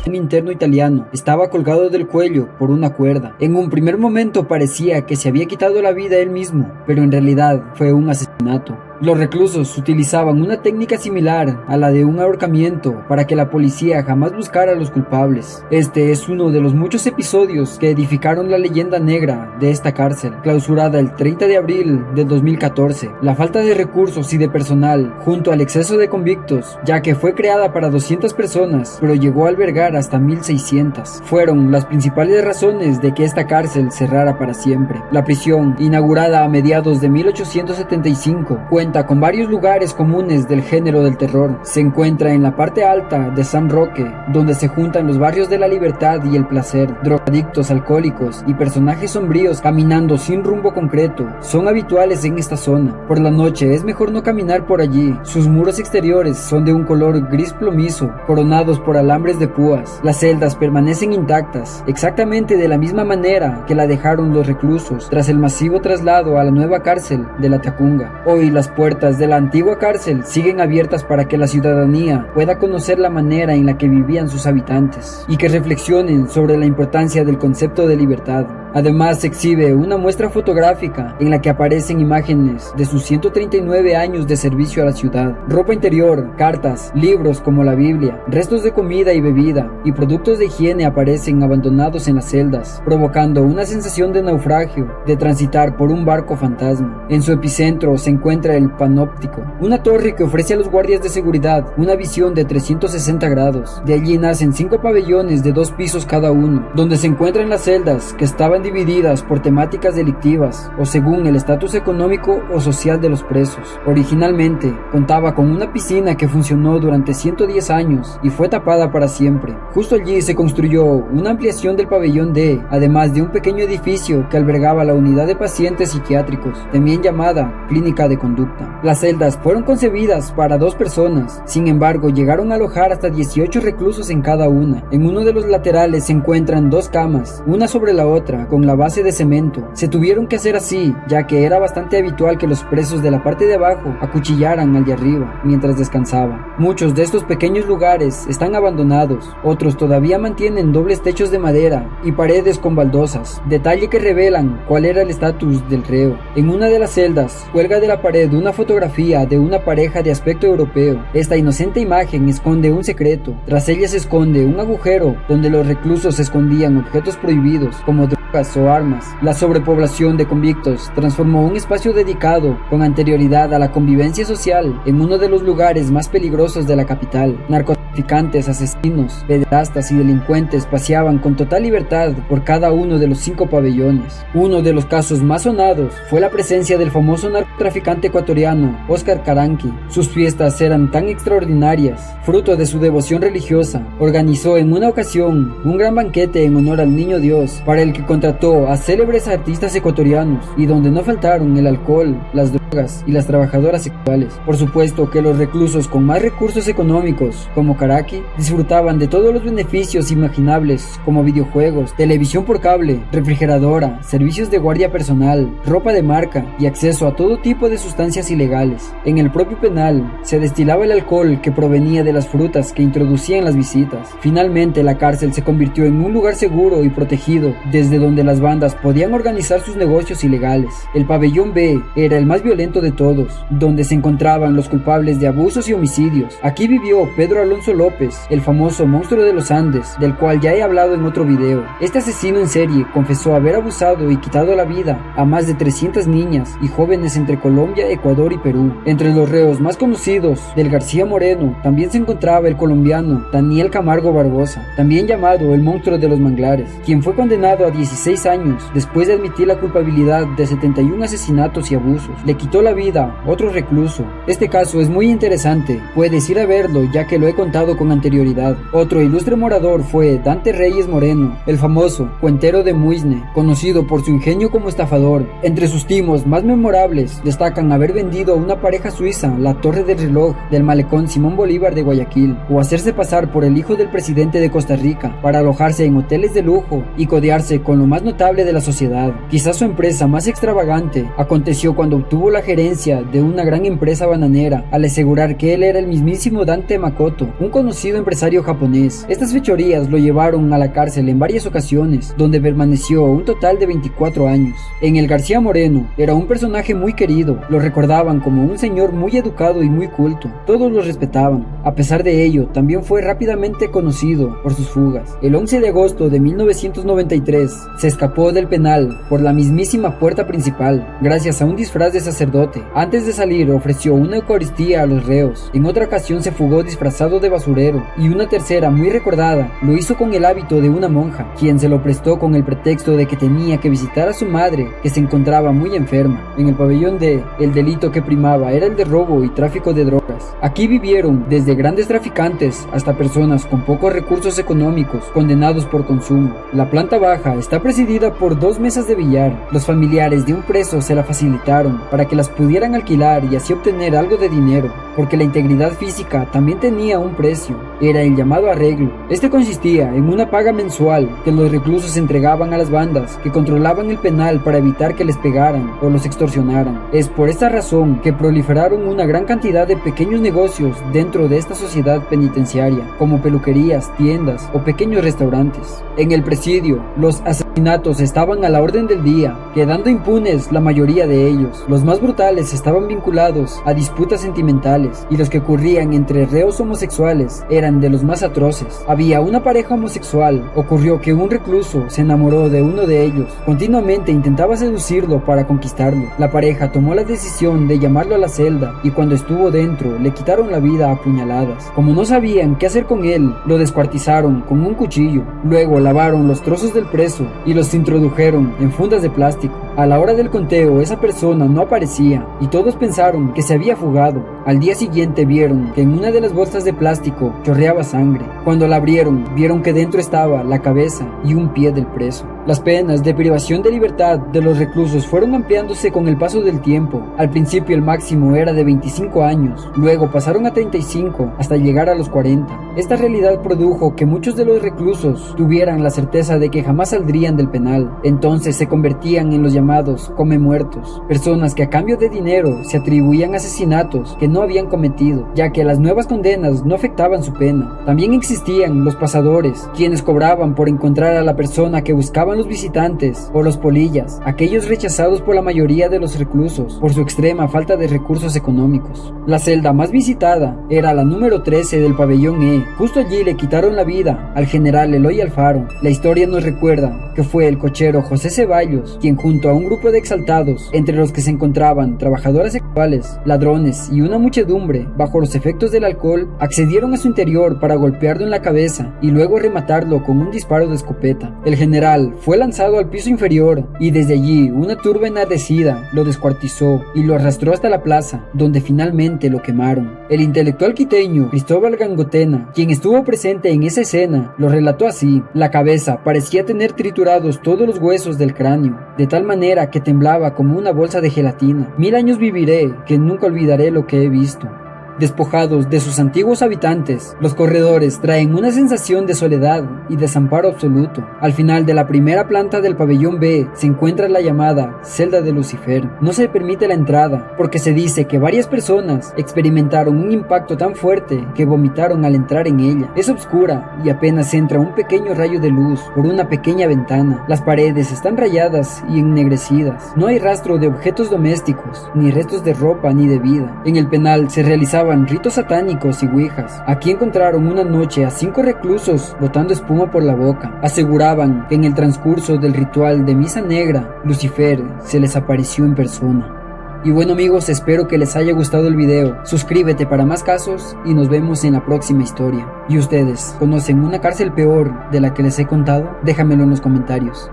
un interno italiano estaba colgado del cuello por una cuerda. En un primer momento parecía que se había quitado la vida él mismo, pero en realidad fue un asesinato. Los reclusos utilizaban una técnica similar a la de un ahorcamiento para que la policía jamás buscara a los culpables. Este es uno de los muchos episodios que edificaron la leyenda negra de esta cárcel, clausurada el 30 de abril del 2014. La falta de recursos y de personal, junto al exceso de convictos, ya que fue creada para 200 personas, pero llegó a albergar hasta 1600, fueron las principales razones de que esta cárcel cerrara para siempre. La prisión, inaugurada a mediados de 1875, cuenta con varios lugares comunes del género del terror. Se encuentra en la parte alta de San Roque, donde se juntan los barrios de la libertad y el placer. Drogadictos, alcohólicos y personajes sombríos caminando sin rumbo concreto son habituales en esta zona. Por la noche es mejor no caminar por allí. Sus muros exteriores son de un color gris plomizo, coronados por alambres de púas. Las celdas permanecen intactas, exactamente de la misma manera que la dejaron los reclusos tras el masivo traslado a la nueva cárcel de la Tacunga. Hoy las puertas de la antigua cárcel siguen abiertas para que la ciudadanía pueda conocer la manera en la que vivían sus habitantes y que reflexionen sobre la importancia del concepto de libertad. Además, se exhibe una muestra fotográfica en la que aparecen imágenes de sus 139 años de servicio a la ciudad. Ropa interior, cartas, libros como la Biblia, restos de comida y bebida y productos de higiene aparecen abandonados en las celdas, provocando una sensación de naufragio, de transitar por un barco fantasma. En su epicentro se encuentra el Panóptico, una torre que ofrece a los guardias de seguridad una visión de 360 grados. De allí nacen 5 pabellones de 2 pisos cada uno, donde se encuentran las celdas que estaban divididas por temáticas delictivas o según el estatus económico o social de los presos. Originalmente contaba con una piscina que funcionó durante 110 años y fue tapada para siempre. Justo allí se construyó una ampliación del pabellón D, además de un pequeño edificio que albergaba la unidad de pacientes psiquiátricos, también llamada clínica de conducta. Las celdas fueron concebidas para 2 personas, sin embargo llegaron a alojar hasta 18 reclusos en cada una. En uno de los laterales se encuentran 2 camas, una sobre la otra, con la base de cemento. Se tuvieron que hacer así, ya que era bastante habitual que los presos de la parte de abajo acuchillaran al de arriba mientras descansaban. Muchos de estos pequeños lugares están abandonados, otros todavía mantienen dobles techos de madera y paredes con baldosas, detalle que revelan cuál era el estatus del reo. En una de las celdas cuelga de la pared una fotografía de una pareja de aspecto europeo. Esta inocente imagen esconde un secreto. Tras ella se esconde un agujero donde los reclusos escondían objetos prohibidos como drogas o armas. La sobrepoblación de convictos transformó un espacio dedicado con anterioridad a la convivencia social en uno de los lugares más peligrosos de la capital. Narcotraficantes, asesinos, pederastas y delincuentes paseaban con total libertad por cada uno de los 5 pabellones. Uno de los casos más sonados fue la presencia del famoso narcotraficante ecuatoriano Oscar Caranqui. Sus fiestas eran tan extraordinarias, fruto de su devoción religiosa. Organizó en una ocasión un gran banquete en honor al Niño Dios, para el que contrató a célebres artistas ecuatorianos y donde no faltaron el alcohol, las drogas y las trabajadoras sexuales. Por supuesto que los reclusos con más recursos económicos, como Caranqui, disfrutaban de todos los beneficios imaginables, como videojuegos, televisión por cable, refrigeradora, servicios de guardia personal, ropa de marca y acceso a todo tipo de sustancias ilegales. En el propio penal se destilaba el alcohol que provenía de las frutas que introducían las visitas. Finalmente, la cárcel se convirtió en un lugar seguro y protegido, desde donde las bandas podían organizar sus negocios ilegales. El pabellón B era el más violento de todos, donde se encontraban los culpables de abusos y homicidios. Aquí vivió Pedro Alonso López, el famoso monstruo de los Andes, del cual ya he hablado en otro video. Este asesino en serie confesó haber abusado y quitado la vida a más de 300 niñas y jóvenes entre Colombia, Ecuador y Perú. Entre los reos más conocidos del García Moreno también se encontraba el colombiano Daniel Camargo Barbosa, también llamado el monstruo de los manglares, quien fue condenado a 16 años después de admitir la culpabilidad de 71 asesinatos y abusos. Le quitó la vida otro recluso. Este caso es muy interesante, puedes ir a verlo ya que lo he contado con anterioridad. Otro ilustre morador fue Dante Reyes Moreno, el famoso cuentero de Muisne, conocido por su ingenio como estafador. Entre sus timos más memorables destacan haber vendido a una pareja suiza la torre del reloj del malecón Simón Bolívar de Guayaquil, o hacerse pasar por el hijo del presidente de Costa Rica para alojarse en hoteles de lujo y codearse con lo más notable de la sociedad. Quizás su empresa más extravagante aconteció cuando obtuvo la gerencia de una gran empresa bananera, al asegurar que él era el mismísimo Dante Makoto, un un conocido empresario japonés. Estas fechorías lo llevaron a la cárcel en varias ocasiones, donde permaneció un total de 24 años. En el García Moreno era un personaje muy querido, lo recordaban como un señor muy educado y muy culto, todos lo respetaban. A pesar de ello, también fue rápidamente conocido por sus fugas. El 11 de agosto de 1993 se escapó del penal por la mismísima puerta principal, gracias a un disfraz de sacerdote. Antes de salir ofreció una eucaristía a los reos. En otra ocasión se fugó disfrazado de basurero, y una tercera muy recordada lo hizo con el hábito de una monja, quien se lo prestó con el pretexto de que tenía que visitar a su madre, que se encontraba muy enferma. En el pabellón D, el delito que primaba era el de robo y tráfico de drogas. Aquí vivieron desde grandes traficantes hasta personas con pocos recursos económicos, condenados por consumo. La planta baja está presidida por 2 mesas de billar. Los familiares de un preso se la facilitaron para que las pudieran alquilar y así obtener algo de dinero, porque la integridad física también tenía un precio, era el llamado arreglo. Este consistía en una paga mensual que los reclusos entregaban a las bandas que controlaban el penal para evitar que les pegaran o los extorsionaran. Es por esta razón que proliferaron una gran cantidad de pequeños negocios dentro de esta sociedad penitenciaria, como peluquerías, tiendas o pequeños restaurantes. En el presidio, los asesinatos estaban a la orden del día, quedando impunes la mayoría de ellos. Los más brutales estaban vinculados a disputas sentimentales, y los que ocurrían entre reos homosexuales eran de los más atroces. Había una pareja homosexual. Ocurrió que un recluso se enamoró de uno de ellos. Continuamente intentaba seducirlo para conquistarlo. La pareja tomó la decisión de llamarlo a la celda, y cuando estuvo dentro le quitaron la vida a puñaladas. Como no sabían qué hacer con él, lo descuartizaron con un cuchillo. Luego lavaron los trozos del preso y los introdujeron en fundas de plástico. A la hora del conteo, esa persona no aparecía y todos pensaron que se había fugado. Al día siguiente vieron que en una de las bolsas de plástico chorreaba sangre. Cuando la abrieron, vieron que dentro estaba la cabeza y un pie del preso. Las penas de privación de libertad de los reclusos fueron ampliándose con el paso del tiempo. Al principio el máximo era de 25 años, luego pasaron a 35 hasta llegar a los 40. Esta realidad produjo que muchos de los reclusos tuvieran la certeza de que jamás saldrían del penal. Entonces se convertían en los llamados come muertos, personas que a cambio de dinero se atribuían asesinatos que no habían cometido, ya que las nuevas condenas no afectaban su pena. También existían los pasadores, quienes cobraban por encontrar a la persona que buscaban los visitantes, o los polillas, aquellos rechazados por la mayoría de los reclusos por su extrema falta de recursos económicos. La celda más visitada era la número 13 del pabellón E. Justo allí le quitaron la vida al general Eloy Alfaro. La historia nos recuerda que fue el cochero José Ceballos quien, junto a un grupo de exaltados, entre los que se encontraban trabajadoras sexuales, ladrones y una muchedumbre bajo los efectos del alcohol, accedieron a su interior para golpearlo en la cabeza y luego rematarlo con un disparo de escopeta. El general fue lanzado al piso inferior y desde allí una turba enardecida lo descuartizó y lo arrastró hasta la plaza, donde finalmente lo quemaron. El intelectual quiteño Cristóbal Gangotena, quien estuvo presente en esa escena, lo relató así: la cabeza parecía tener triturados todos los huesos del cráneo, de tal manera que temblaba como una bolsa de gelatina. 1000 años viviré, que nunca olvidaré lo que he visto. Despojados de sus antiguos habitantes, los corredores traen una sensación de soledad y desamparo absoluto. Al final de la primera planta del pabellón B se encuentra la llamada celda de Lucifer. No se permite la entrada porque se dice que varias personas experimentaron un impacto tan fuerte que vomitaron al entrar en ella. Es oscura y apenas entra un pequeño rayo de luz por una pequeña ventana. Las paredes están rayadas y ennegrecidas. No hay rastro de objetos domésticos, ni restos de ropa ni de vida. En el penal se realizaban ritos satánicos y ouijas. Aquí encontraron una noche a 5 reclusos botando espuma por la boca. Aseguraban que en el transcurso del ritual de misa negra, Lucifer se les apareció en persona. Y bueno amigos, espero que les haya gustado el video. Suscríbete para más casos y nos vemos en la próxima historia. ¿Y ustedes conocen una cárcel peor de la que les he contado? Déjamelo en los comentarios.